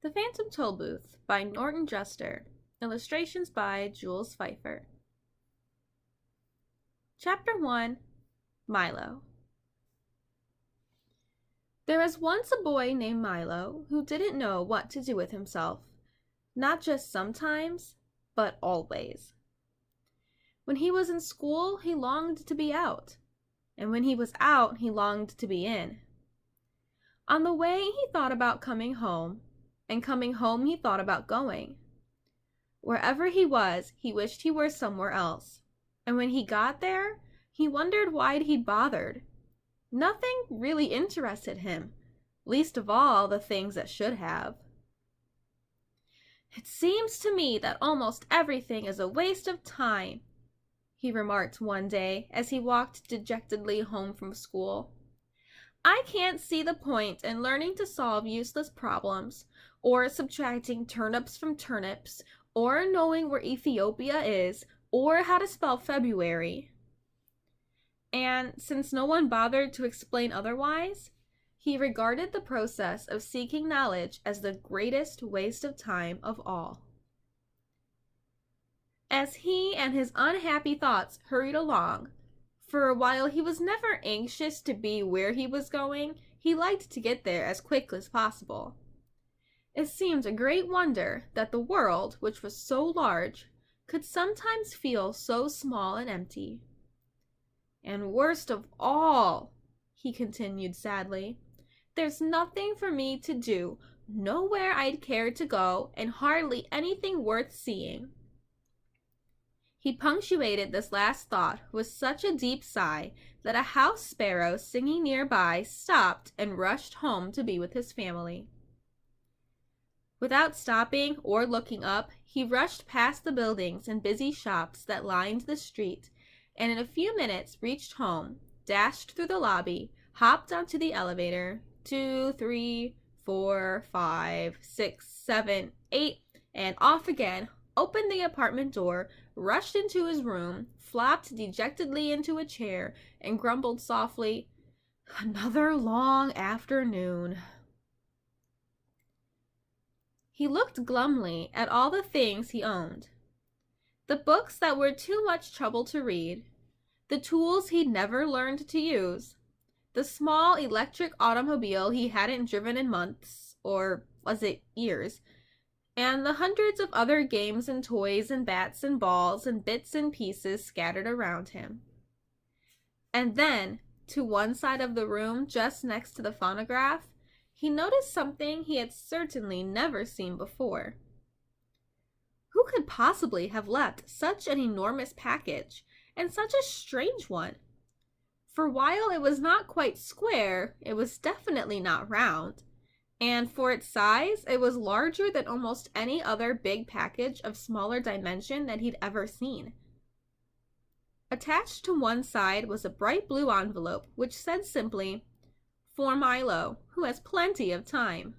The Phantom Tollbooth by Norton Juster. Illustrations by Jules Pfeiffer. Chapter 1. Milo. There was once a boy named Milo who didn't know what to do with himself, not just sometimes, but always. When he was in school, he longed to be out, and when he was out, he longed to be in. On the way, he thought about coming home, and coming home he thought about going. Wherever he was, he wished he were somewhere else, and when he got there, he wondered why he'd bothered. Nothing really interested him, least of all the things that should have. "It seems to me that almost everything is a waste of time," he remarked one day as he walked dejectedly home from school. "I can't see the point in learning to solve useless problems, or subtracting turnips from turnips, or knowing where Ethiopia is, or how to spell February." And since no one bothered to explain otherwise, he regarded the process of seeking knowledge as the greatest waste of time of all. As he and his unhappy thoughts hurried along, for while he was never anxious to be where he was going, he liked to get there as quickly as possible. It seemed a great wonder that the world, which was so large, could sometimes feel so small and empty. "And worst of all," he continued sadly, "there's nothing for me to do, nowhere I'd care to go, and hardly anything worth seeing." He punctuated this last thought with such a deep sigh that a house sparrow singing nearby stopped and rushed home to be with his family. Without stopping or looking up, he rushed past the buildings and busy shops that lined the street, and in a few minutes reached home, dashed through the lobby, hopped onto the elevator, 2, 3, 4, 5, 6, 7, 8, and off again, opened the apartment door, rushed into his room, flopped dejectedly into a chair, and grumbled softly, "Another long afternoon." He looked glumly at all the things he owned. The books that were too much trouble to read, the tools he'd never learned to use, the small electric automobile he hadn't driven in months, or was it years, and the hundreds of other games and toys and bats and balls and bits and pieces scattered around him. And then, to one side of the room just next to the phonograph, he noticed something he had certainly never seen before. Who could possibly have left such an enormous package, and such a strange one? For while it was not quite square, it was definitely not round, and for its size, it was larger than almost any other big package of smaller dimension that he'd ever seen. Attached to one side was a bright blue envelope which said simply, "For Milo, who has plenty of time."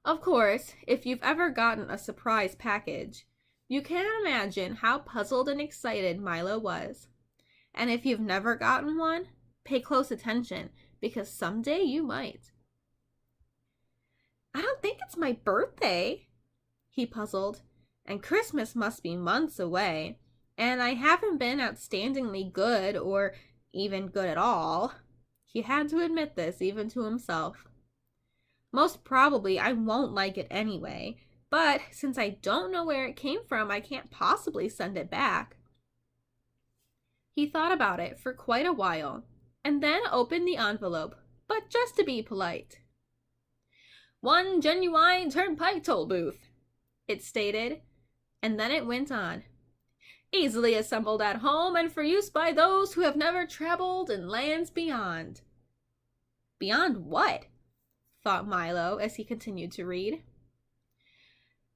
Of course, if you've ever gotten a surprise package, you can imagine how puzzled and excited Milo was. And if you've never gotten one, pay close attention, because someday you might. "I don't think it's my birthday," he puzzled, "and Christmas must be months away, and I haven't been outstandingly good, or even good at all." He had to admit this even to himself. "Most probably I won't like it anyway, but since I don't know where it came from, I can't possibly send it back." He thought about it for quite a while, and then opened the envelope, but just to be polite. "One genuine turnpike toll booth," it stated, and then it went on. "Easily assembled at home and for use by those who have never traveled in lands beyond." Beyond what? Thought Milo as he continued to read.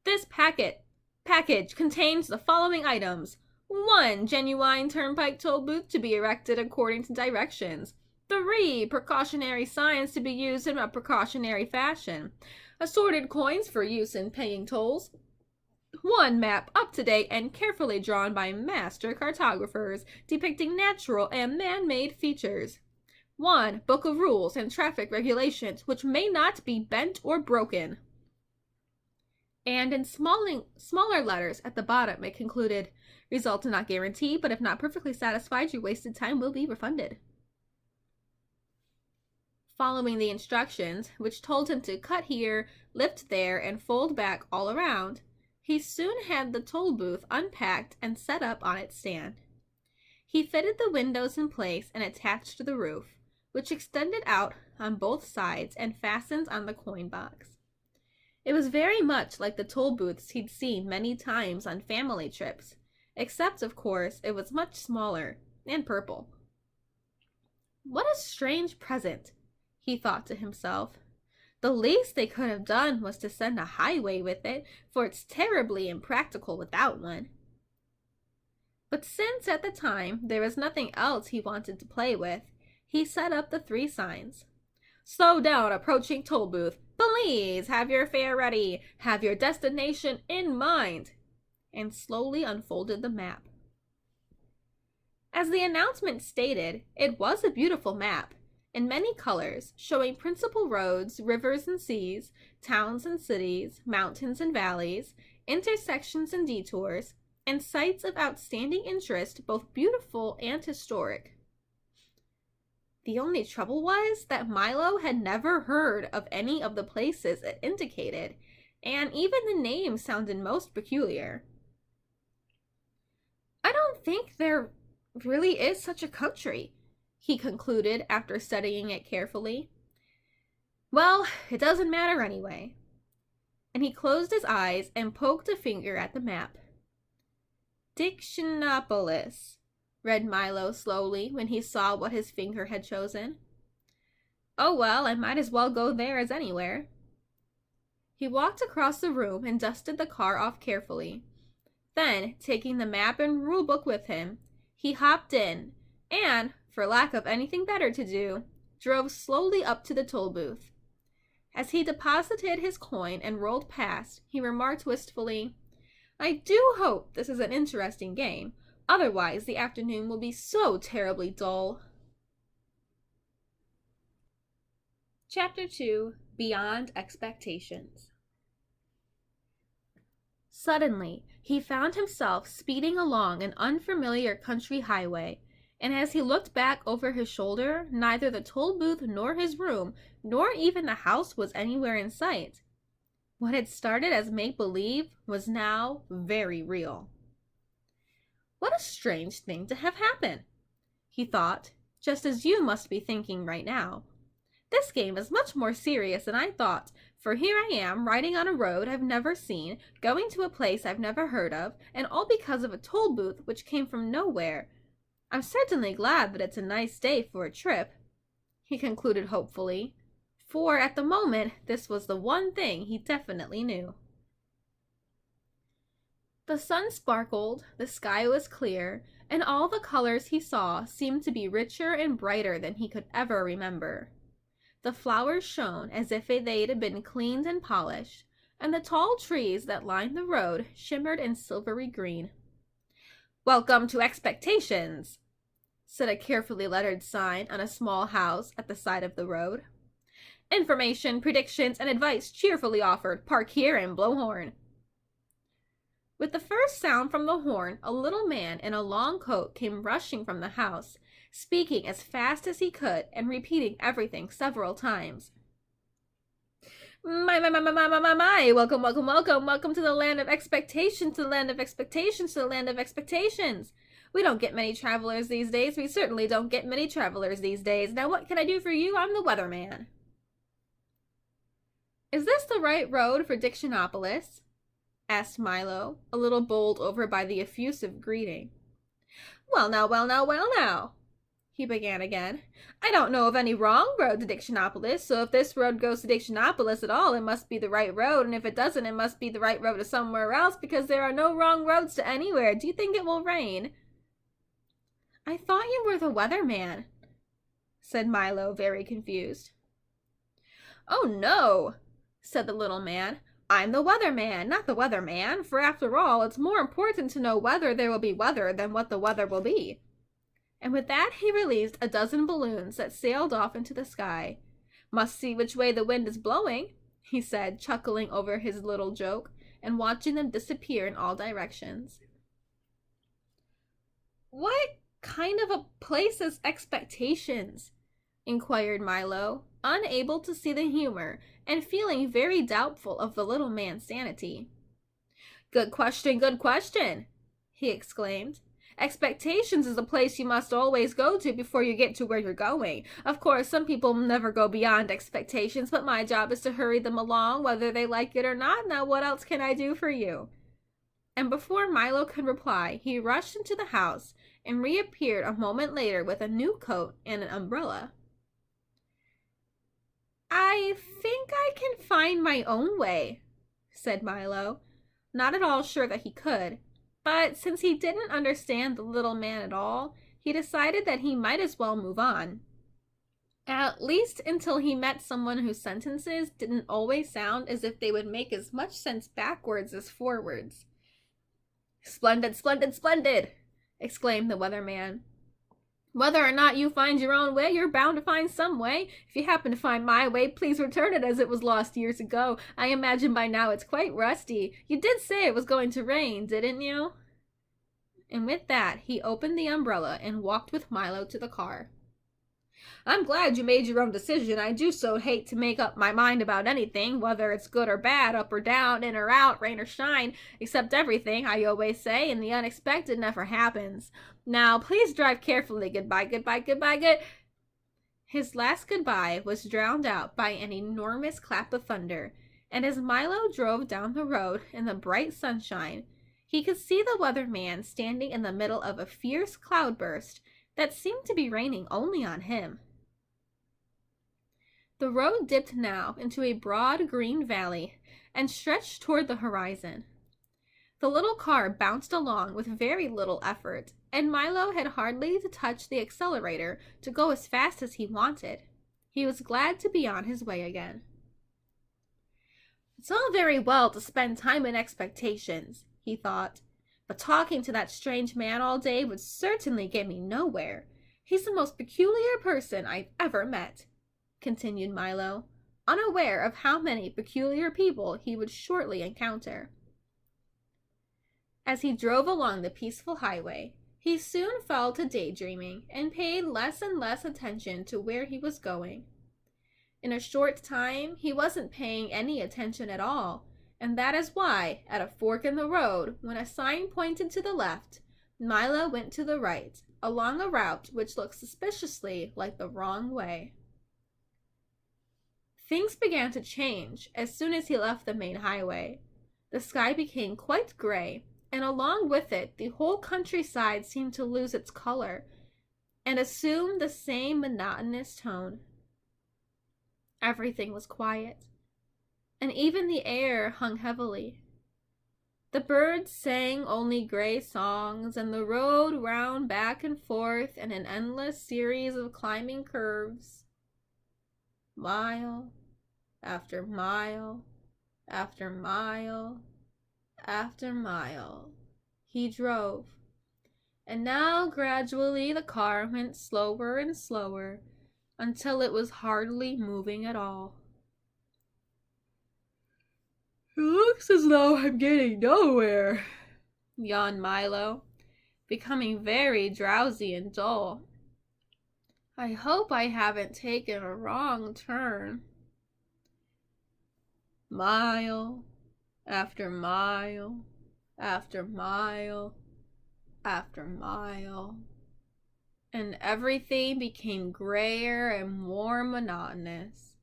"This package contains the following items. 1 genuine turnpike toll booth to be erected according to directions. 3 precautionary signs to be used in a precautionary fashion. Assorted coins for use in paying tolls. 1 map up to date and carefully drawn by master cartographers depicting natural and man-made features. 1. Book of Rules and Traffic Regulations, which may not be bent or broken. And in smaller letters at the bottom, it concluded, results are not guaranteed, but if not perfectly satisfied, your wasted time will be refunded. Following the instructions, which told him to cut here, lift there, and fold back all around, he soon had the toll booth unpacked and set up on its stand. He fitted the windows in place and attached the roof, which extended out on both sides and fastened on the coin box. It was very much like the toll booths he'd seen many times on family trips, except, of course, it was much smaller and purple. What a strange present, he thought to himself. The least they could have done was to send a highway with it, for it's terribly impractical without one. But since at the time there was nothing else he wanted to play with, he set up the 3 signs. Slow down approaching toll booth. Please have your fare ready. Have your destination in mind. And slowly unfolded the map. As the announcement stated, it was a beautiful map, in many colors, showing principal roads, rivers and seas, towns and cities, mountains and valleys, intersections and detours, and sites of outstanding interest, both beautiful and historic. The only trouble was that Milo had never heard of any of the places it indicated, and even the names sounded most peculiar. I don't think there really is such a country, he concluded after studying it carefully. Well, it doesn't matter anyway. And he closed his eyes and poked a finger at the map. Dictionopolis, read Milo slowly when he saw what his finger had chosen. Oh well, I might as well go there as anywhere. He walked across the room and dusted the car off carefully. Then, taking the map and rulebook with him, he hopped in and, for lack of anything better to do, drove slowly up to the toll booth. As he deposited his coin and rolled past, he remarked wistfully, I do hope this is an interesting game. Otherwise, the afternoon will be so terribly dull. Chapter 2, Beyond Expectations. Suddenly, he found himself speeding along an unfamiliar country highway, and as he looked back over his shoulder, neither the toll booth nor his room, nor even the house was anywhere in sight. What had started as make-believe was now very real. What a strange thing to have happen, he thought, just as you must be thinking right now. This game is much more serious than I thought, for here I am riding on a road I've never seen, going to a place I've never heard of, and all because of a toll booth which came from nowhere. I'm certainly glad that it's a nice day for a trip, he concluded hopefully, for at the moment this was the one thing he definitely knew. The sun sparkled, the sky was clear, and all the colors he saw seemed to be richer and brighter than he could ever remember. The flowers shone as if they had been cleaned and polished, and the tall trees that lined the road shimmered in silvery green. Welcome to Expectations, said a carefully lettered sign on a small house at the side of the road. Information, predictions, and advice cheerfully offered. Park here and blow horn. With the first sound from the horn, a little man in a long coat came rushing from the house, speaking as fast as he could and repeating everything several times. My, welcome, welcome, welcome, welcome to the land of expectations, to the land of expectations, to the land of expectations. We don't get many travelers these days. We certainly don't get many travelers these days. Now what can I do for you? I'm the weatherman. Is this the right road for Dictionopolis? Asked Milo, a little bowled over by the effusive greeting. Well now, he began again. I don't know of any wrong road to Dictionopolis, so if this road goes to Dictionopolis at all, it must be the right road, and if it doesn't, it must be the right road to somewhere else, because there are no wrong roads to anywhere. Do you think it will rain? I thought you were the weatherman, said Milo, very confused. Oh no, said the little man. I'm the weatherman, not the weatherman, for after all, it's more important to know whether there will be weather than what the weather will be. And with that he released a dozen balloons that sailed off into the sky. "Must see which way the wind is blowing," he said, chuckling over his little joke and watching them disappear in all directions. "What kind of a place is Expectations?" inquired Milo, unable to see the humor and feeling very doubtful of the little man's sanity. Good question, he exclaimed. "Expectations is a place you must always go to before you get to where you're going. Of course, some people never go beyond expectations, but my job is to hurry them along, whether they like it or not. Now, what else can I do for you?" And before Milo could reply, he rushed into the house and reappeared a moment later with a new coat and an umbrella. "I think I can find my own way," said Milo, not at all sure that he could. But since he didn't understand the little man at all, he decided that he might as well move on. At least until he met someone whose sentences didn't always sound as if they would make as much sense backwards as forwards. "Splendid, splendid, splendid!" exclaimed the weatherman. "Whether or not you find your own way, you're bound to find some way. If you happen to find my way, please return it as it was lost years ago. I imagine by now it's quite rusty. You did say it was going to rain, didn't you?" And with that, he opened the umbrella and walked with Milo to the car. "I'm glad you made your own decision. I do so hate to make up my mind about anything, whether it's good or bad, up or down, in or out, rain or shine. Accept everything, I always say, and the unexpected never happens. Now, please drive carefully. Goodbye, goodbye, goodbye, good—" His last goodbye was drowned out by an enormous clap of thunder, and as Milo drove down the road in the bright sunshine, he could see the weatherman standing in the middle of a fierce cloudburst that seemed to be raining only on him. The road dipped now into a broad green valley and stretched toward the horizon. The little car bounced along with very little effort, and Milo had hardly to touch the accelerator to go as fast as he wanted. He was glad to be on his way again. "It's all very well to spend time in Expectations," he thought, "but talking to that strange man all day would certainly get me nowhere. He's the most peculiar person I've ever met," continued Milo, unaware of how many peculiar people he would shortly encounter. As he drove along the peaceful highway, he soon fell to daydreaming and paid less and less attention to where he was going. In a short time, he wasn't paying any attention at all, and that is why, at a fork in the road, when a sign pointed to the left, Milo went to the right, along a route which looked suspiciously like the wrong way. Things began to change as soon as he left the main highway. The sky became quite gray, and along with it, the whole countryside seemed to lose its color and assume the same monotonous tone. Everything was quiet, and even the air hung heavily. The birds sang only gray songs, and the road wound back and forth in an endless series of climbing curves. Mile after mile after mile after mile he drove, and now gradually the car went slower and slower until it was hardly moving at all. "It looks as though I'm getting nowhere," yawned Milo, becoming very drowsy and dull. "I hope I haven't taken a wrong turn." Mile after mile after mile after mile, and everything became grayer and more monotonous.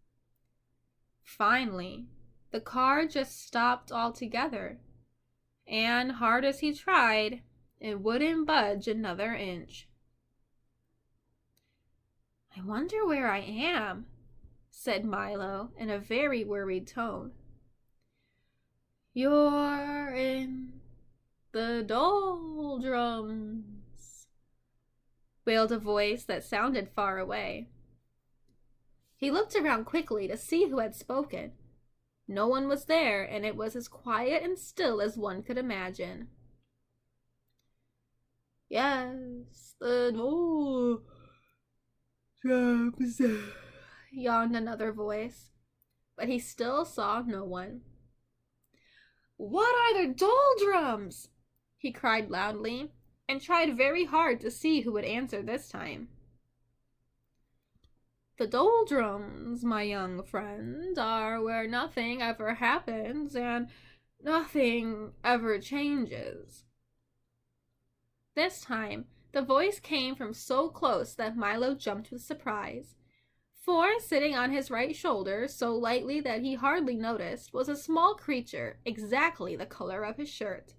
Finally, the car just stopped altogether, and hard as he tried, it wouldn't budge another inch. "I wonder where I am," said Milo in a very worried tone. "You're in the doldrums," wailed a voice that sounded far away. He looked around quickly to see who had spoken. No one was there, and it was as quiet and still as one could imagine. Yes, the doldrums, yawned another voice, but he still saw no one. What are the doldrums? He cried loudly, and tried very hard to see who would answer this time. The doldrums, my young friend, are where nothing ever happens and nothing ever changes. This time, the voice came from so close that Milo jumped with surprise. For, sitting on his right shoulder, so lightly that he hardly noticed, was a small creature, exactly the color of his shirt.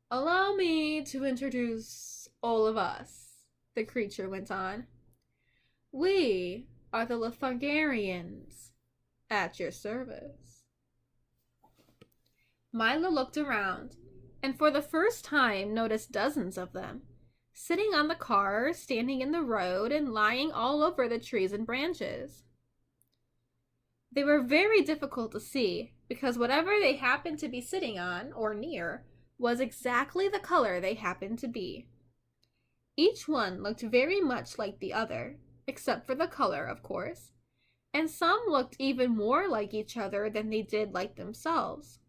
Allow me to introduce all of us, the creature went on. We are the Lethargarians, at your service. Milo looked around, and for the first time noticed dozens of them, sitting on the car, standing in the road, and lying all over the trees and branches. They were very difficult to see, because whatever they happened to be sitting on, or near, was exactly the color they happened to be. Each one looked very much like the other, except for the color, of course, and some looked even more like each other than they did like themselves.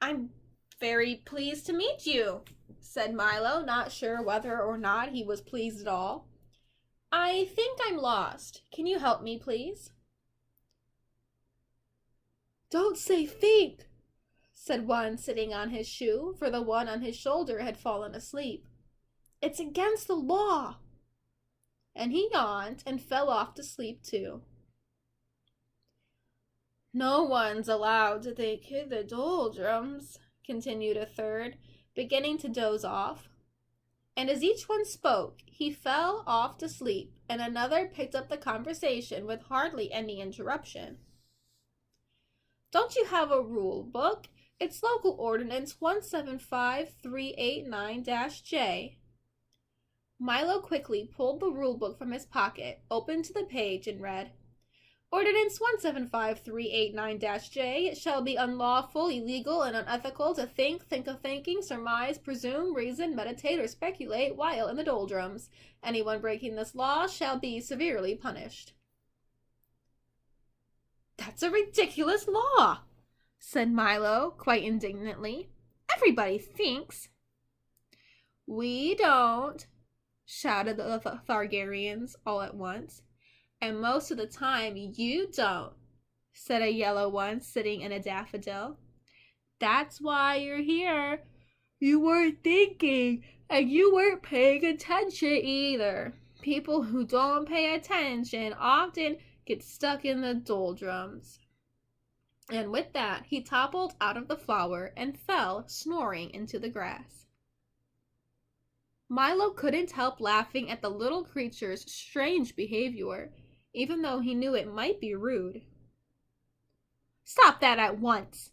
I'm very pleased to meet you, said Milo, not sure whether or not he was pleased at all. I think I'm lost. Can you help me, please? Don't say think, said one sitting on his shoe, for the one on his shoulder had fallen asleep. It's against the law. And he yawned and fell off to sleep too. No one's allowed to think the doldrums, continued a third, beginning to doze off. And as each one spoke, he fell off to sleep, and another picked up the conversation with hardly any interruption. Don't you have a rule book? It's Local Ordinance 175389-J. Milo quickly pulled the rulebook from his pocket, opened to the page, and read, Ordinance 175389-J, it shall be unlawful, illegal, and unethical to think of thinking, surmise, presume, reason, meditate, or speculate while in the doldrums. Anyone breaking this law shall be severely punished. That's a ridiculous law, said Milo, quite indignantly. Everybody thinks. We don't, shouted the Lethargarians all at once. And most of the time you don't, said a yellow one sitting in a daffodil. That's why you're here. You weren't thinking, and you weren't paying attention either. People who don't pay attention often get stuck in the doldrums. And with that, he toppled out of the flower and fell, snoring, into the grass. Milo couldn't help laughing at the little creature's strange behavior, even though he knew it might be rude. Stop that at once,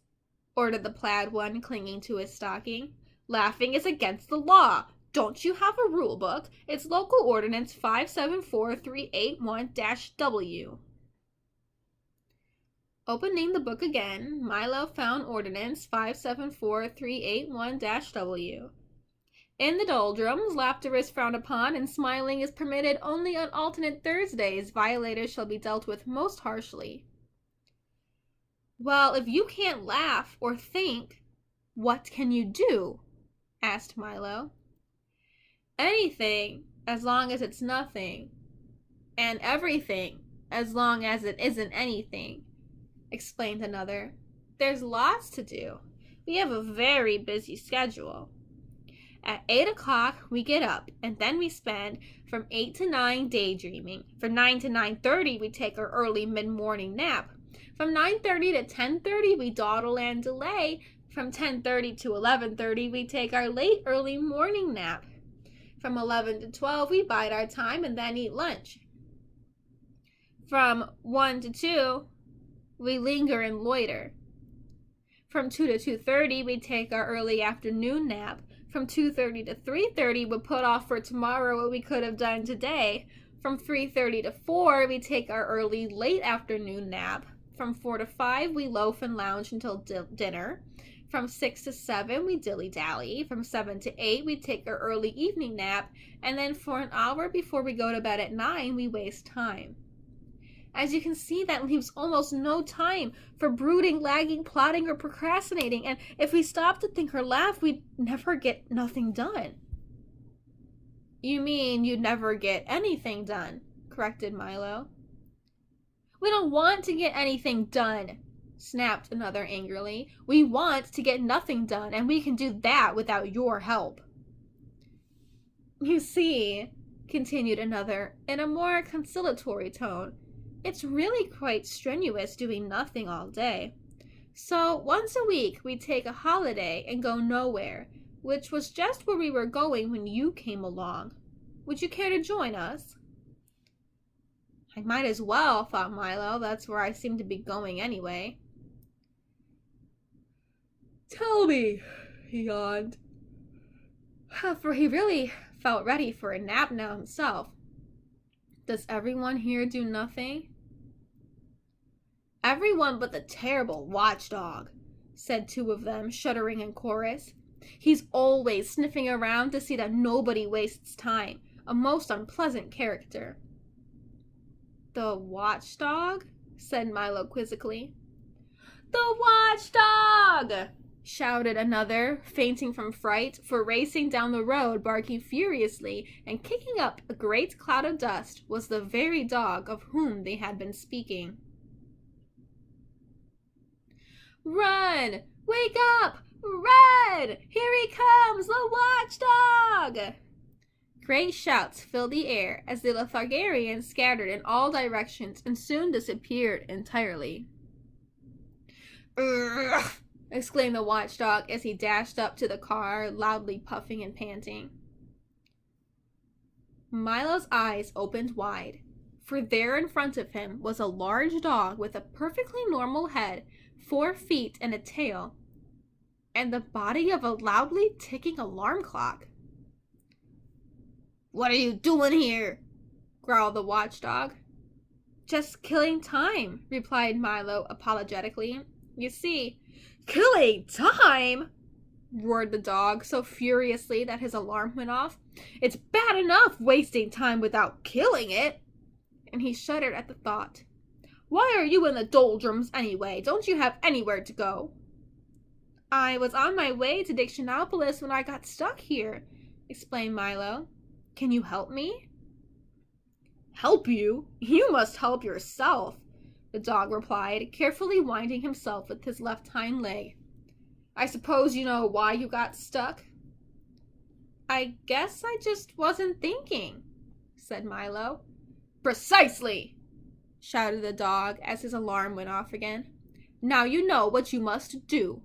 ordered the plaid one, clinging to his stocking. Laughing is against the law. Don't you have a rule book? It's Local Ordinance 574381-W. Opening the book again, Milo found Ordinance 574381-W. In the doldrums, laughter is frowned upon, and smiling is permitted only on alternate Thursdays. Violators shall be dealt with most harshly. Well, if you can't laugh or think, what can you do? Asked Milo. Anything, as long as it's nothing. And everything, as long as it isn't anything, explained another. There's lots to do. We have a very busy schedule. At 8 o'clock, we get up, and then we spend from 8 to 9 daydreaming. From 9 to 9:30, we take our early mid-morning nap. From 9:30 to 10:30, we dawdle and delay. From 10:30 to 11:30, we take our late early morning nap. From 11 to 12, we bide our time and then eat lunch. From 1 to 2, we linger and loiter. From 2 to 2:30, we take our early afternoon nap. From 2:30 to 3:30, we put off for tomorrow what we could have done today. From 3:30 to 4, we take our early late afternoon nap. From 4 to 5, we loaf and lounge until dinner. From 6 to 7, we dilly-dally. From 7 to 8, we take our early evening nap. And then for an hour before we go to bed at 9, we waste time. As you can see, that leaves almost no time for brooding, lagging, plotting, or procrastinating. And if we stop to think or laugh, we'd never get nothing done. You mean you'd never get anything done, corrected Milo. We don't want to get anything done, snapped another angrily. We want to get nothing done, and we can do that without your help. You see, continued another in a more conciliatory tone, it's really quite strenuous doing nothing all day. So once a week we take a holiday and go nowhere, which was just where we were going when you came along. Would you care to join us? I might as well, thought Milo. That's where I seem to be going anyway. Tell me, he yawned. For he really felt ready for a nap now himself. Does everyone here do nothing? Everyone but the terrible watchdog, said two of them, shuddering in chorus. He's always sniffing around to see that nobody wastes time, a most unpleasant character. The watchdog? Said Milo quizzically. The watchdog! Shouted another, fainting from fright, for racing down the road, barking furiously, and kicking up a great cloud of dust, was the very dog of whom they had been speaking. Run! Wake up! Run! Here he comes, the watchdog! Great shouts filled the air as the Lothario scattered in all directions and soon disappeared entirely. Urgh! Exclaimed the watchdog as he dashed up to the car, loudly puffing and panting. Milo's eyes opened wide, for there in front of him was a large dog with a perfectly normal head, 4 feet and a tail, and the body of a loudly ticking alarm clock. What are you doing here? Growled the watchdog. Just killing time, replied Milo apologetically. You see, killing time? Roared the dog so furiously that his alarm went off. It's bad enough wasting time without killing it. And he shuddered at the thought. Why are you in the doldrums anyway? Don't you have anywhere to go? I was on my way to Dictionopolis when I got stuck here, explained Milo. Can you help me? Help you? You must help yourself, the dog replied, carefully winding himself with his left hind leg. I suppose you know why you got stuck? I guess I just wasn't thinking, said Milo. Precisely, shouted the dog as his alarm went off again. Now you know what you must do.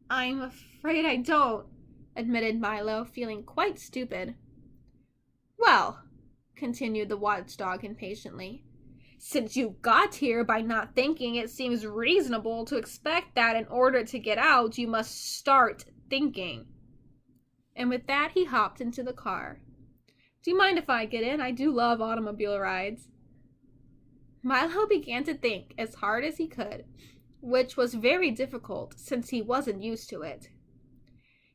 I'm afraid I don't, admitted Milo, feeling quite stupid. Well, continued the watchdog impatiently, since you got here by not thinking, it seems reasonable to expect that in order to get out, you must start thinking. And with that, he hopped into the car. Do you mind if I get in? I do love automobile rides. Milo began to think as hard as he could, which was very difficult since he wasn't used to it.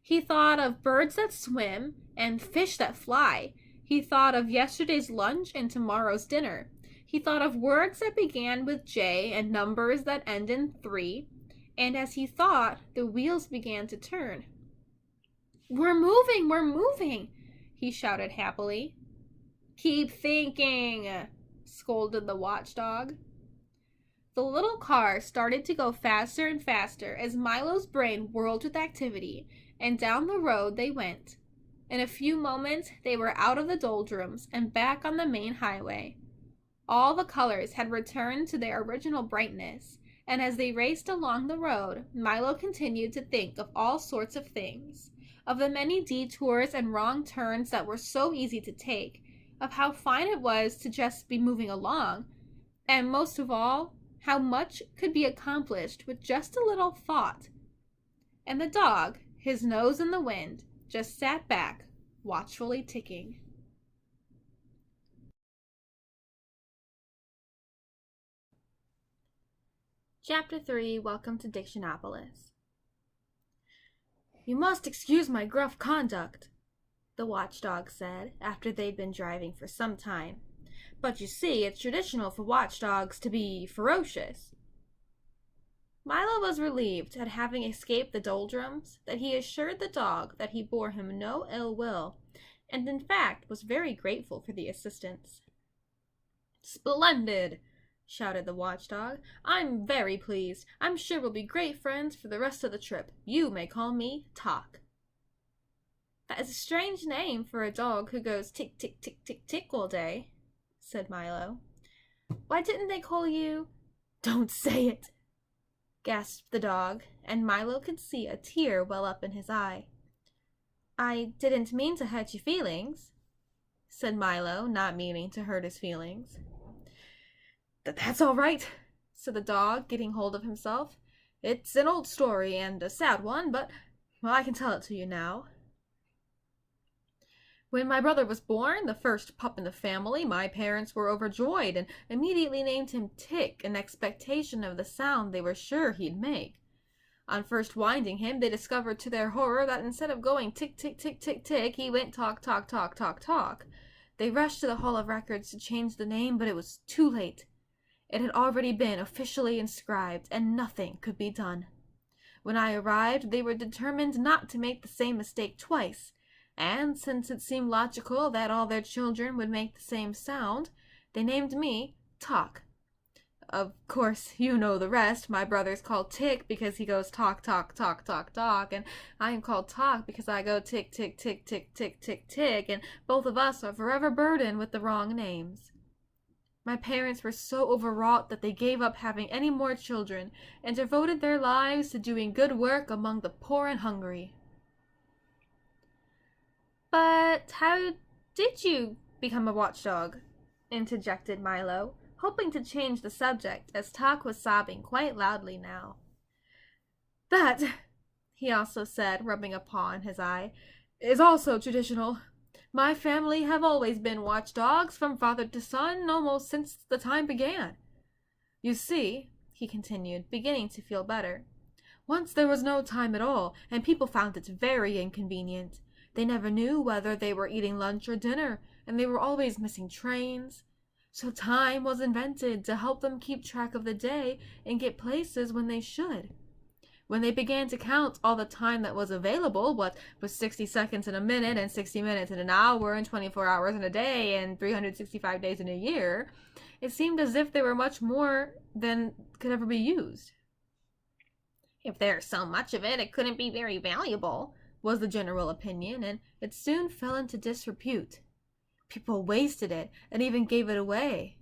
He thought of birds that swim and fish that fly. He thought of yesterday's lunch and tomorrow's dinner. He thought of words that began with J and numbers that end in 3, and as he thought, the wheels began to turn. We're moving, he shouted happily. Keep thinking, scolded the watchdog. The little car started to go faster and faster as Milo's brain whirled with activity, and down the road they went. In a few moments, they were out of the doldrums and back on the main highway. All the colors had returned to their original brightness, and as they raced along the road, Milo continued to think of all sorts of things, of the many detours and wrong turns that were so easy to take, of how fine it was to just be moving along, and most of all, how much could be accomplished with just a little thought. And the dog, his nose in the wind, just sat back, watchfully ticking. Chapter 3, Welcome to Dictionopolis. You must excuse my gruff conduct, the watchdog said, after they'd been driving for some time. But you see, it's traditional for watchdogs to be ferocious. Milo was relieved at having escaped the doldrums, that he assured the dog that he bore him no ill will, and in fact was very grateful for the assistance. Splendid! Shouted the watchdog. I'm very pleased. I'm sure we'll be great friends for the rest of the trip. You may call me Talk. That is a strange name for a dog who goes tick, tick, tick, tick, tick all day, said Milo. Why didn't they call you... Don't say it, gasped the dog, and Milo could see a tear well up in his eye. I didn't mean to hurt your feelings, said Milo, not meaning to hurt his feelings. That's all right, said the dog, getting hold of himself. It's an old story and a sad one, but well, I can tell it to you now. When my brother was born, the first pup in the family, my parents were overjoyed and immediately named him Tick in expectation of the sound they were sure he'd make. On first winding him, they discovered to their horror that instead of going tick, tick, tick, tick, tick, he went talk, talk, talk, talk, talk. They rushed to the Hall of Records to change the name, but it was too late. It had already been officially inscribed, and nothing could be done. When I arrived, they were determined not to make the same mistake twice, and since it seemed logical that all their children would make the same sound, they named me Talk. Of course, you know the rest. My brother's called Tick because he goes talk, talk, talk, talk, talk, and I am called Talk because I go tick, tick, tick, tick, tick, tick, tick, and both of us are forever burdened with the wrong names. My parents were so overwrought that they gave up having any more children and devoted their lives to doing good work among the poor and hungry. But how did you become a watchdog? Interjected Milo, hoping to change the subject as Talk was sobbing quite loudly now. That, he also said, rubbing a paw in his eye, is also traditional. My family have always been watchdogs from father to son almost since the time began. You see, he continued, beginning to feel better, once there was no time at all, and people found it very inconvenient. They never knew whether they were eating lunch or dinner, and they were always missing trains. So time was invented to help them keep track of the day and get places when they should. When they began to count all the time that was available, what was 60 seconds in a minute and 60 minutes in an hour and 24 hours in a day and 365 days in a year, it seemed as if there were much more than could ever be used. If there's so much of it, it couldn't be very valuable, was the general opinion, and it soon fell into disrepute. People wasted it and even gave it away.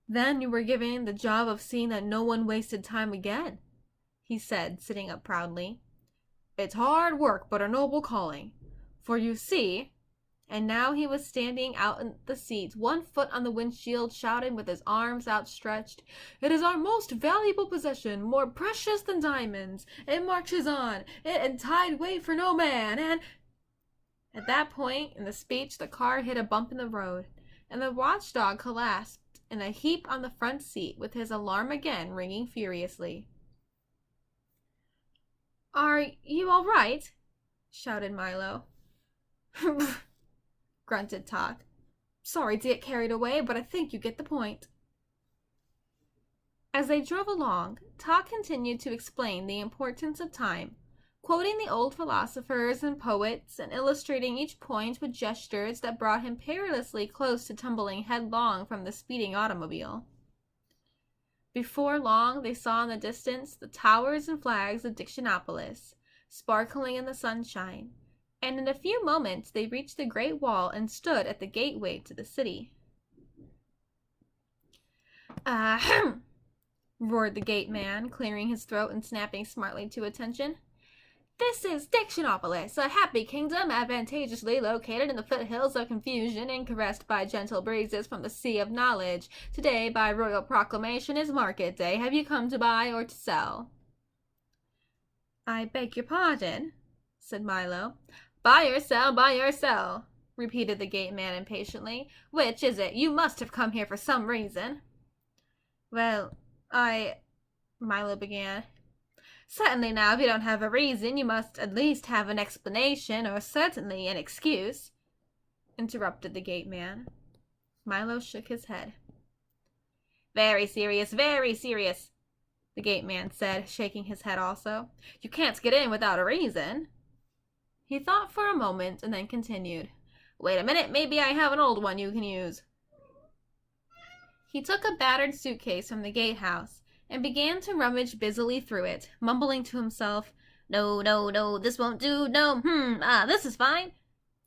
Then you were given the job of seeing that no one wasted time again, he said, sitting up proudly. It's hard work, but a noble calling. For you see, and now he was standing out in the seat, 1 foot on the windshield, shouting with his arms outstretched, it is our most valuable possession, more precious than diamonds. It marches on, and tide wait for no man, and... At that point in the speech, the car hit a bump in the road, and the watchdog collapsed in a heap on the front seat, with his alarm again ringing furiously. Are you all right? Shouted Milo. Grunted Talk. Sorry to get carried away, but I think you get the point. As they drove along, Talk continued to explain the importance of time, quoting the old philosophers and poets and illustrating each point with gestures that brought him perilously close to tumbling headlong from the speeding automobile. Before long, they saw in the distance the towers and flags of Dictionopolis, sparkling in the sunshine, and in a few moments they reached the great wall and stood at the gateway to the city. Ahem! Roared the gate man, clearing his throat and snapping smartly to attention. This is Dictionopolis, a happy kingdom advantageously located in the foothills of confusion and caressed by gentle breezes from the sea of knowledge. Today, by royal proclamation, is market day. Have you come to buy or to sell? I beg your pardon, said Milo. Buy or sell, repeated the gate man impatiently. Which is it? You must have come here for some reason. Well, Milo began. Certainly now, if you don't have a reason, you must at least have an explanation, or certainly an excuse, interrupted the gate man. Milo shook his head. Very serious, the gate man said, shaking his head also. You can't get in without a reason. He thought for a moment and then continued. Wait a minute, maybe I have an old one you can use. He took a battered suitcase from the gatehouse and began to rummage busily through it, mumbling to himself, No, this won't do, no, this is fine,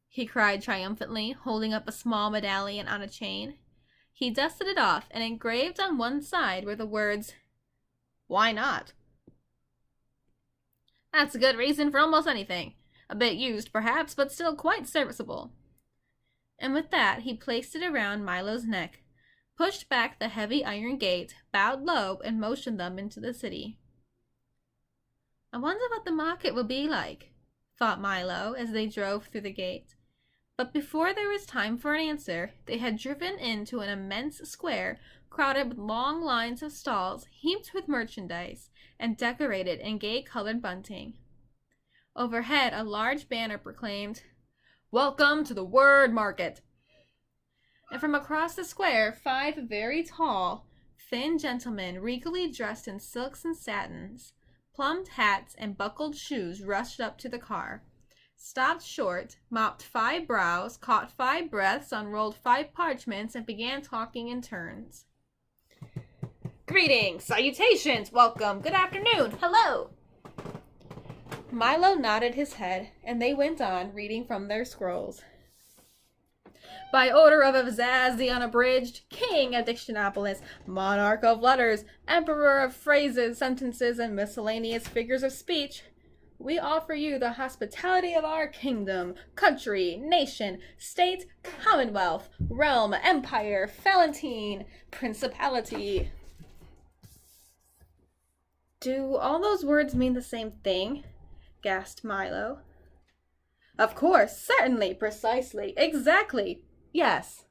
he cried triumphantly, holding up a small medallion on a chain. He dusted it off and engraved on one side were the words, Why not? That's a good reason for almost anything. A bit used, perhaps, but still quite serviceable. And with that, he placed it around Milo's neck, pushed back the heavy iron gate, bowed low, and motioned them into the city. I wonder what the market will be like, thought Milo as they drove through the gate. But before there was time for an answer, they had driven into an immense square crowded with long lines of stalls heaped with merchandise and decorated in gay-colored bunting. Overhead, a large banner proclaimed, Welcome to the Word Market. And from across the square, 5 very tall, thin gentlemen, regally dressed in silks and satins, plumed hats, and buckled shoes, rushed up to the car, stopped short, mopped 5 brows, caught 5 breaths, unrolled 5 parchments, and began talking in turns. Greetings, salutations, welcome, good afternoon, hello. Milo nodded his head, and they went on, reading from their scrolls. By order of Avzaz the Unabridged, King of Dictionopolis, Monarch of Letters, Emperor of Phrases, Sentences, and Miscellaneous Figures of Speech, we offer you the hospitality of our kingdom, country, nation, state, commonwealth, realm, empire, Falantine, principality. Do all those words mean the same thing? Gasped Milo. Of course, certainly, precisely, exactly. Yes,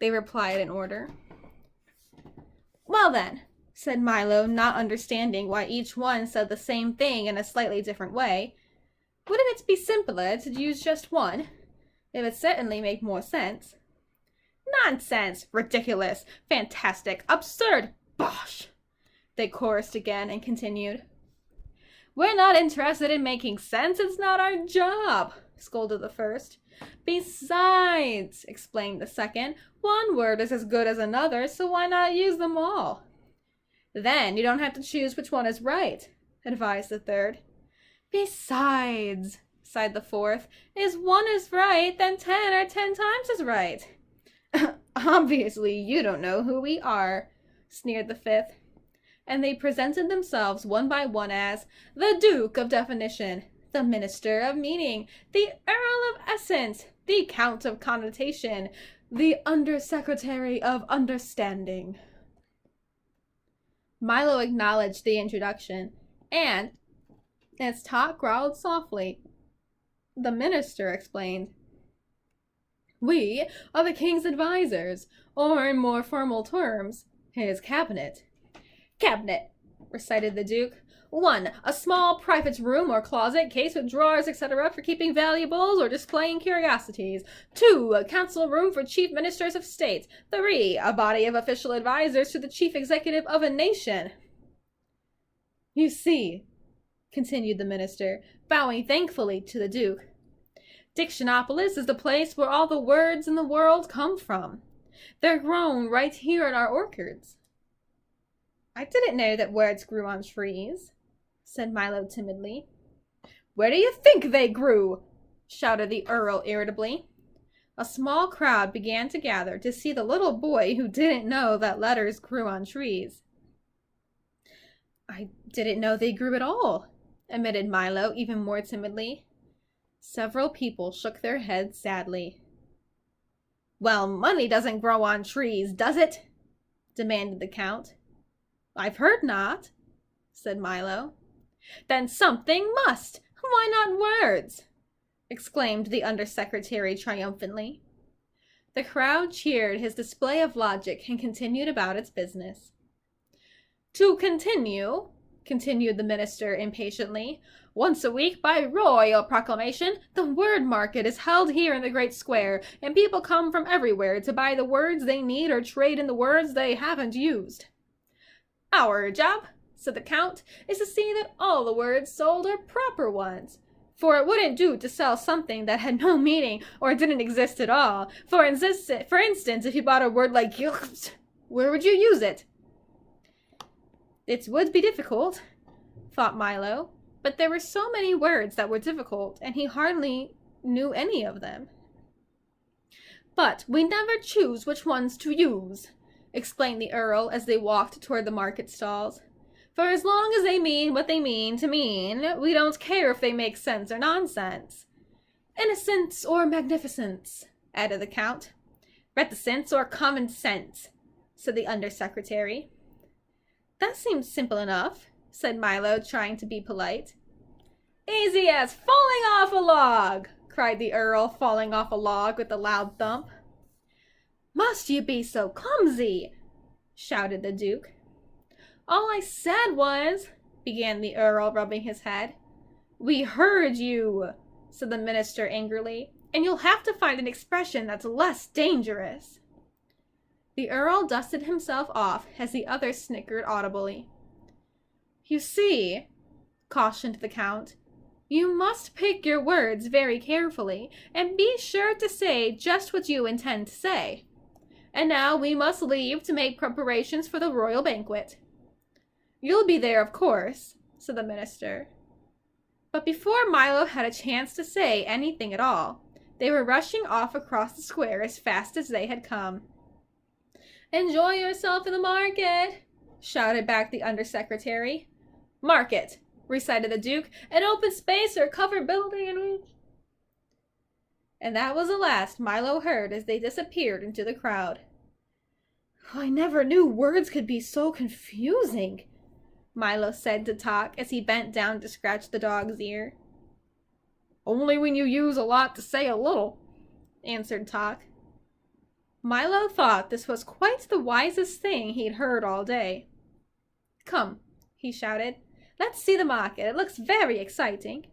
they replied in order. Well then, said Milo, not understanding why each one said the same thing in a slightly different way, wouldn't it be simpler to use just one? It would certainly make more sense. Nonsense! Ridiculous! Fantastic! Absurd! Bosh! They chorused again and continued. We're not interested in making sense. It's not our job, scolded the first. Besides, explained the second, one word is as good as another, so why not use them all? Then you don't have to choose which one is right, advised the third. Besides, sighed the fourth, if one is right, then 10 are 10 times as right. Obviously, you don't know who we are, sneered the fifth. And they presented themselves one by one as the Duke of Definition, the Minister of Meaning, the Earl of Essence, the Count of Connotation, the Under-Secretary of Understanding. Milo acknowledged the introduction, and, as Tot growled softly, the minister explained, We are the king's advisors, or in more formal terms, his cabinet. Cabinet, recited the Duke. 1. A small private room or closet, case with drawers, etc. for keeping valuables or displaying curiosities. 2. A council room for chief ministers of state. 3. A body of official advisors to the chief executive of a nation. You see, continued the minister, bowing thankfully to the Duke, Dictionopolis is the place where all the words in the world come from. They're grown right here in our orchards. I didn't know that words grew on trees, said Milo timidly. Where do you think they grew? Shouted the Earl irritably. A small crowd began to gather to see the little boy who didn't know that letters grew on trees. I didn't know they grew at all, admitted Milo even more timidly. Several people shook their heads sadly. Well, money doesn't grow on trees, does it? Demanded the Count. I've heard not, said Milo. Then something must. Why not words? Exclaimed the Undersecretary triumphantly. The crowd cheered his display of logic and continued about its business. To continue, continued the minister impatiently. "Once a week, by royal proclamation, the word market is held here in the great square, and people come from everywhere to buy the words they need or trade in the words they haven't used." "Our job," said the Count, "is to see that all the words sold are proper ones. For it wouldn't do to sell something that had no meaning or didn't exist at all. For instance, if you bought a word like where would you use it?" It would be difficult, thought Milo, but there were so many words that were difficult, and he hardly knew any of them. "But we never choose which ones to use," explained the Earl as they walked toward the market stalls. "For as long as they mean what they mean to mean, we don't care if they make sense or nonsense." "Innocence or magnificence," added the Count. "Reticence or common sense," said the Undersecretary. "That seems simple enough," said Milo, trying to be polite. "Easy as falling off a log," cried the Earl, falling off a log with a loud thump. "Must you be so clumsy?" shouted the Duke. "All I said was," began the Earl, rubbing his head. "We heard you," said the minister angrily, "and you'll have to find an expression that's less dangerous." The Earl dusted himself off as the other snickered audibly. "You see," cautioned the Count, "you must pick your words very carefully, and be sure to say just what you intend to say. And now we must leave to make preparations for the royal banquet." "You'll be there, of course," said the minister. But before Milo had a chance to say anything at all, they were rushing off across the square as fast as they had come. "Enjoy yourself in the market," shouted back the Undersecretary. "Market," recited the Duke, "an open space or covered building in which—" And that was the last Milo heard as they disappeared into the crowd. "I never knew words could be so confusing," Milo said to Tock as he bent down to scratch the dog's ear. "Only when you use a lot to say a little," answered Tock. Milo thought this was quite the wisest thing he'd heard all day. "Come," he shouted, "let's see the market. It looks very exciting."